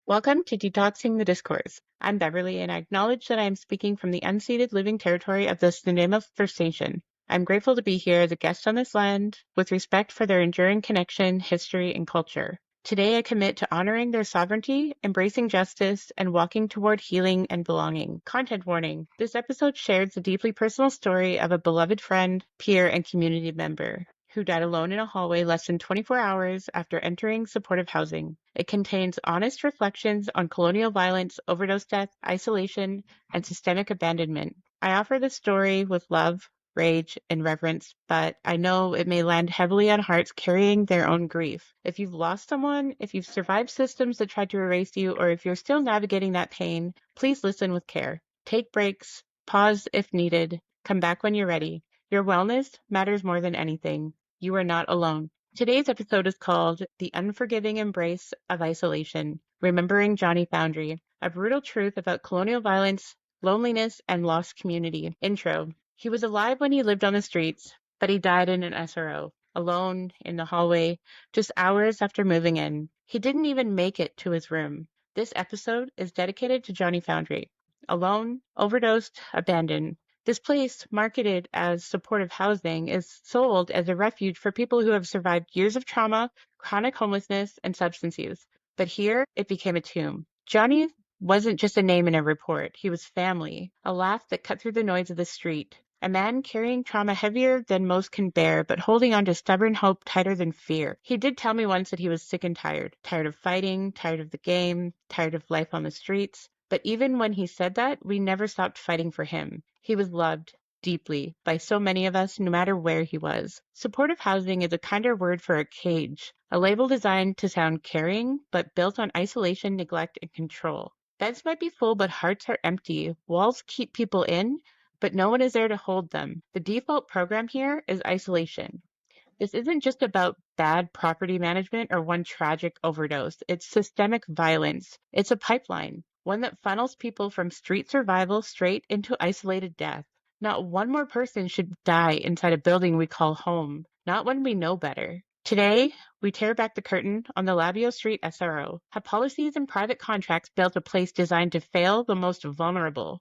Welcome to Detoxing the Discourse. I'm Beverly, and I acknowledge that I am speaking from the unceded living territory of the Snuneymuxw First Nation. I'm grateful to be here as a guest on this land, with respect for their enduring connection, history, and culture. Today, I commit to honoring their sovereignty, embracing justice, and walking toward healing and belonging. Content warning. This episode shares the deeply personal story of a beloved friend, peer, and community member who died alone in a hallway less than 24 hours after entering supportive housing. It contains honest reflections on colonial violence, overdose death, isolation, and systemic abandonment. I offer this story with love, rage, and reverence, but I know it may land heavily on hearts carrying their own grief. If you've lost someone, if you've survived systems that tried to erase you, or if you're still navigating that pain, please listen with care. Take breaks, pause if needed, come back when you're ready. Your wellness matters more than anything. You are not alone. Today's episode is called The Unforgiving Embrace of Isolation, Remembering Johnny Foundry, a brutal truth about colonial violence, loneliness, and lost community. Intro. He was alive when he lived on the streets, but he died in an SRO, alone in the hallway, just hours after moving in. He didn't even make it to his room. This episode is dedicated to Johnny Foundry. Alone, overdosed, abandoned. This place, marketed as supportive housing, is sold as a refuge for people who have survived years of trauma, chronic homelessness, and substance use. But here, it became a tomb. Johnny wasn't just a name in a report. He was family, a laugh that cut through the noise of the street, a man carrying trauma heavier than most can bear, but holding on to stubborn hope tighter than fear. He did tell me once that he was sick and tired. Tired of fighting, tired of the game, tired of life on the streets. But even when he said that, we never stopped fighting for him. He was loved deeply by so many of us, no matter where he was. Supportive housing is a kinder word for a cage, a label designed to sound caring, but built on isolation, neglect, and control. Beds might be full, but hearts are empty. Walls keep people in, but no one is there to hold them. The default program here is isolation. This isn't just about bad property management or one tragic overdose. It's systemic violence. It's a pipeline, one that funnels people from street survival straight into isolated death. Not one more person should die inside a building we call home, not when we know better. Today, we tear back the curtain on the Labieaux SRO. Have policies and private contracts built a place designed to fail the most vulnerable?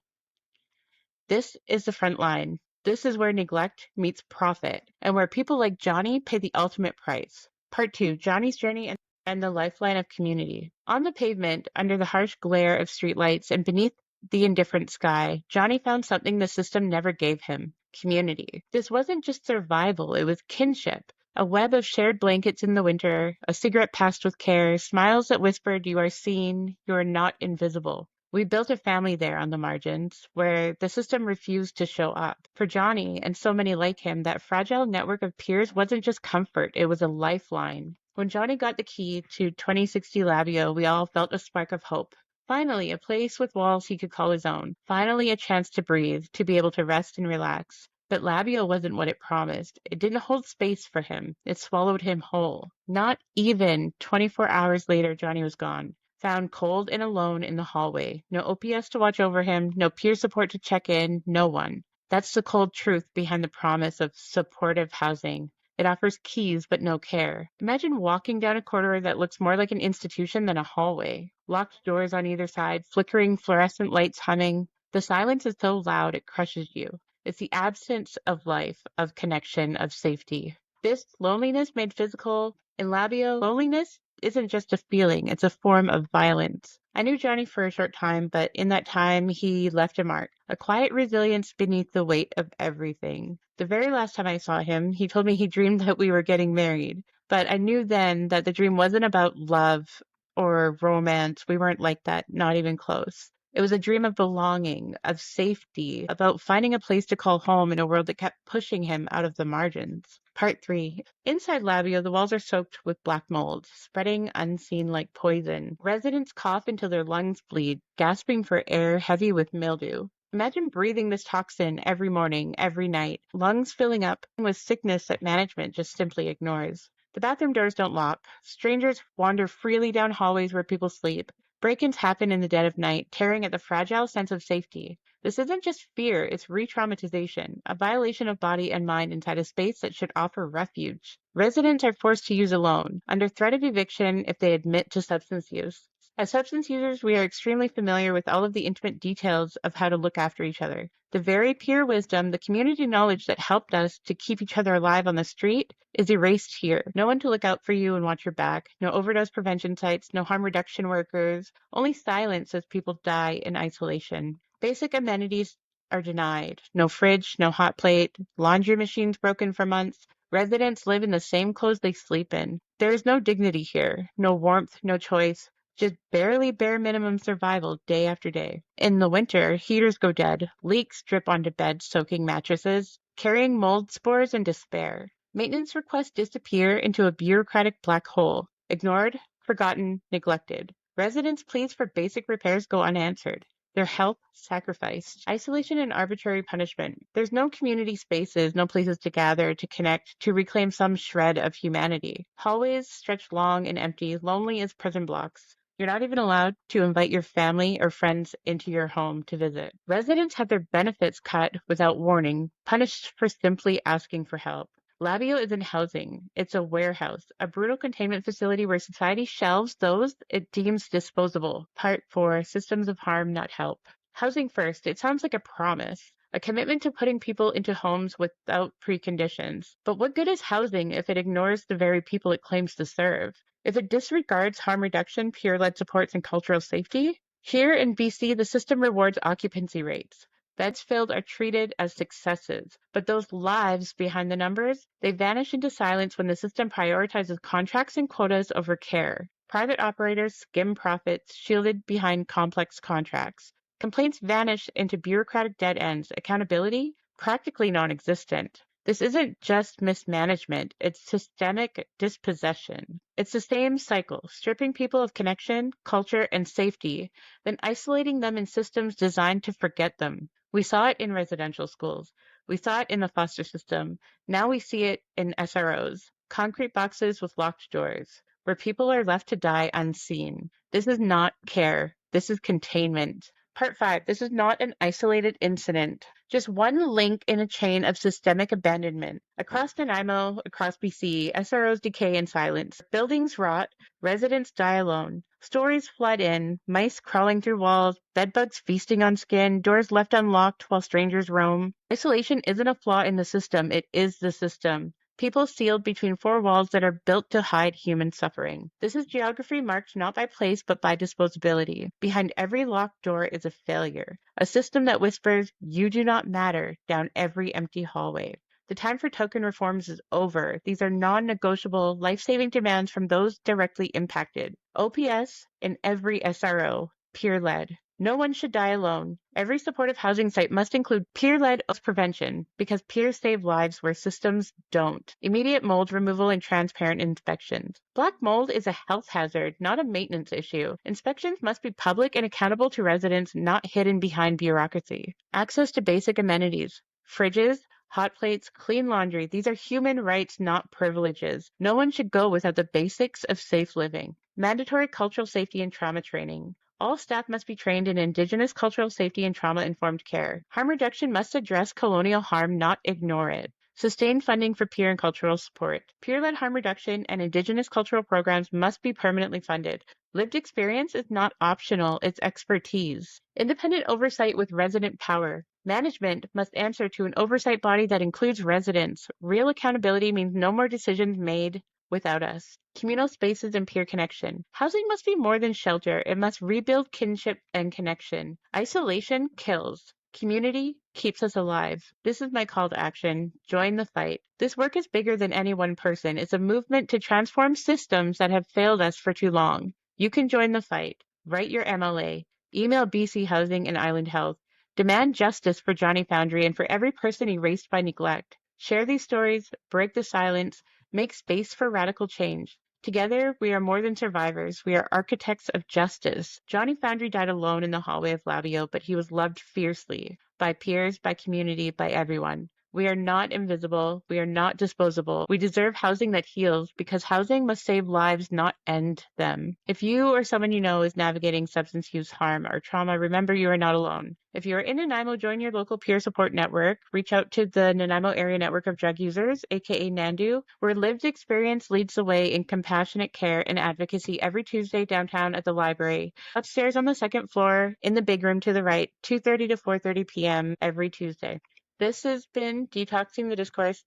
This is the front line. This is where neglect meets profit, and where people like Johnny pay the ultimate price. Part 2, Johnny's journey and the lifeline of community. On the pavement, under the harsh glare of streetlights and beneath the indifferent sky, Johnny found something the system never gave him: community. This wasn't just survival, it was kinship. A web of shared blankets in the winter, a cigarette passed with care, smiles that whispered, "You are seen, you are not invisible." We built a family there on the margins, where the system refused to show up. For Johnny, and so many like him, that fragile network of peers wasn't just comfort, it was a lifeline. When Johnny got the key to 2060 Labio, we all felt a spark of hope. Finally, a place with walls he could call his own. Finally, a chance to breathe, to be able to rest and relax. But Labio wasn't what it promised. It didn't hold space for him. It swallowed him whole. Not even 24 hours later, Johnny was gone. Found cold and alone in the hallway. No OPS to watch over him, no peer support to check in, no one. That's the cold truth behind the promise of supportive housing. It offers keys but no care. Imagine walking down a corridor that looks more like an institution than a hallway. Locked doors on either side, flickering fluorescent lights humming. The silence is so loud it crushes you. It's the absence of life, of connection, of safety. This loneliness made physical in Labio. Loneliness isn't just a feeling, it's a form of violence. I knew Johnny for a short time, but in that time he left a mark, a quiet resilience beneath the weight of everything. The very last time I saw him, he told me he dreamed that we were getting married, but I knew then that the dream wasn't about love or romance. We weren't like that, not even close. It was a dream of belonging, of safety, about finding a place to call home in a world that kept pushing him out of the margins. Part 3. Inside Labio, the walls are soaked with black mold, spreading unseen like poison. Residents cough until their lungs bleed, gasping for air heavy with mildew. Imagine breathing this toxin every morning, every night, lungs filling up with sickness that management just simply ignores. The bathroom doors don't lock. Strangers wander freely down hallways where people sleep. Break-ins happen in the dead of night, tearing at the fragile sense of safety. This isn't just fear, it's re-traumatization, a violation of body and mind inside a space that should offer refuge. Residents are forced to use alone, under threat of eviction if they admit to substance use. As substance users, we are extremely familiar with all of the intimate details of how to look after each other. The very pure wisdom, the community knowledge that helped us to keep each other alive on the street is erased here. No one to look out for you and watch your back. No overdose prevention sites, no harm reduction workers, only silence as people die in isolation. Basic amenities are denied. No fridge, no hot plate, laundry machines broken for months. Residents live in the same clothes they sleep in. There is no dignity here, no warmth, no choice, just barely bare minimum survival day after day. In the winter, heaters go dead, leaks drip onto beds, soaking mattresses, carrying mold spores and despair. Maintenance requests disappear into a bureaucratic black hole, ignored, forgotten, neglected. Residents' pleas for basic repairs go unanswered. Their health sacrificed. Isolation and arbitrary punishment. There's no community spaces, no places to gather, to connect, to reclaim some shred of humanity. Hallways stretch long and empty, lonely as prison blocks. You're not even allowed to invite your family or friends into your home to visit. Residents have their benefits cut without warning, punished for simply asking for help. Labieaux isn't housing, it's a warehouse, a brutal containment facility where society shelves those it deems disposable. Part 4, Systems of Harm, Not Help. Housing first, it sounds like a promise, a commitment to putting people into homes without preconditions. But what good is housing if it ignores the very people it claims to serve? If it disregards harm reduction, peer-led supports, and cultural safety? Here in BC, the system rewards occupancy rates. Beds filled are treated as successes, but those lives behind the numbers, they vanish into silence when the system prioritizes contracts and quotas over care. Private operators skim profits, shielded behind complex contracts. Complaints vanish into bureaucratic dead ends, accountability practically non-existent. This isn't just mismanagement, it's systemic dispossession. It's the same cycle, stripping people of connection, culture, and safety, then isolating them in systems designed to forget them. We saw it in residential schools. We saw it in the foster system. Now we see it in SROs, concrete boxes with locked doors, where people are left to die unseen. This is not care. This is containment. Part 5. This is not an isolated incident. Just one link in a chain of systemic abandonment. Across Nanaimo, across BC, SROs decay in silence. Buildings rot, residents die alone. Stories flood in, mice crawling through walls, bedbugs feasting on skin, doors left unlocked while strangers roam. Isolation isn't a flaw in the system, it is the system. People sealed between four walls that are built to hide human suffering. This is geography marked not by place but by disposability. Behind every locked door is a failure, a system that whispers, "You do not matter," down every empty hallway. The time for token reforms is over. These are non-negotiable, life-saving demands from those directly impacted. OPS in every SRO, peer-led. No one should die alone. Every supportive housing site must include peer-led prevention because peers save lives where systems don't. Immediate mold removal and transparent inspections. Black mold is a health hazard, not a maintenance issue. Inspections must be public and accountable to residents, not hidden behind bureaucracy. Access to basic amenities. Fridges, hot plates, clean laundry. These are human rights, not privileges. No one should go without the basics of safe living. Mandatory cultural safety and trauma training. All staff must be trained in Indigenous cultural safety and trauma-informed care. Harm reduction must address colonial harm, not ignore it. Sustained funding for peer and cultural support. Peer-led harm reduction and Indigenous cultural programs must be permanently funded. Lived experience is not optional, it's expertise. Independent oversight with resident power. Management must answer to an oversight body that includes residents. Real accountability means no more decisions made without us. Communal spaces and peer connection. Housing must be more than shelter. It must rebuild kinship and connection. Isolation kills. Community keeps us alive. This is my call to action. Join the fight. This work is bigger than any one person. It's a movement to transform systems that have failed us for too long. You can join the fight. Write your MLA. Email BC Housing and Island Health. Demand justice for Johnny Foundry and for every person erased by neglect. Share these stories, break the silence, make space for radical change. Together, we are more than survivors. We are architects of justice. Johnny Foundry died alone in the hallway of Labieaux, but he was loved fiercely by peers, by community, by everyone. We are not invisible. We are not disposable. We deserve housing that heals because housing must save lives, not end them. If you or someone you know is navigating substance use harm or trauma, remember you are not alone. If you are in Nanaimo, join your local peer support network. Reach out to the Nanaimo Area Network of Drug Users, aka NANDU, where lived experience leads the way in compassionate care and advocacy every Tuesday downtown at the library. Upstairs on the second floor, in the big room to the right, 2:30 to 4:30 p.m. every Tuesday. This has been Detoxing the Discourse.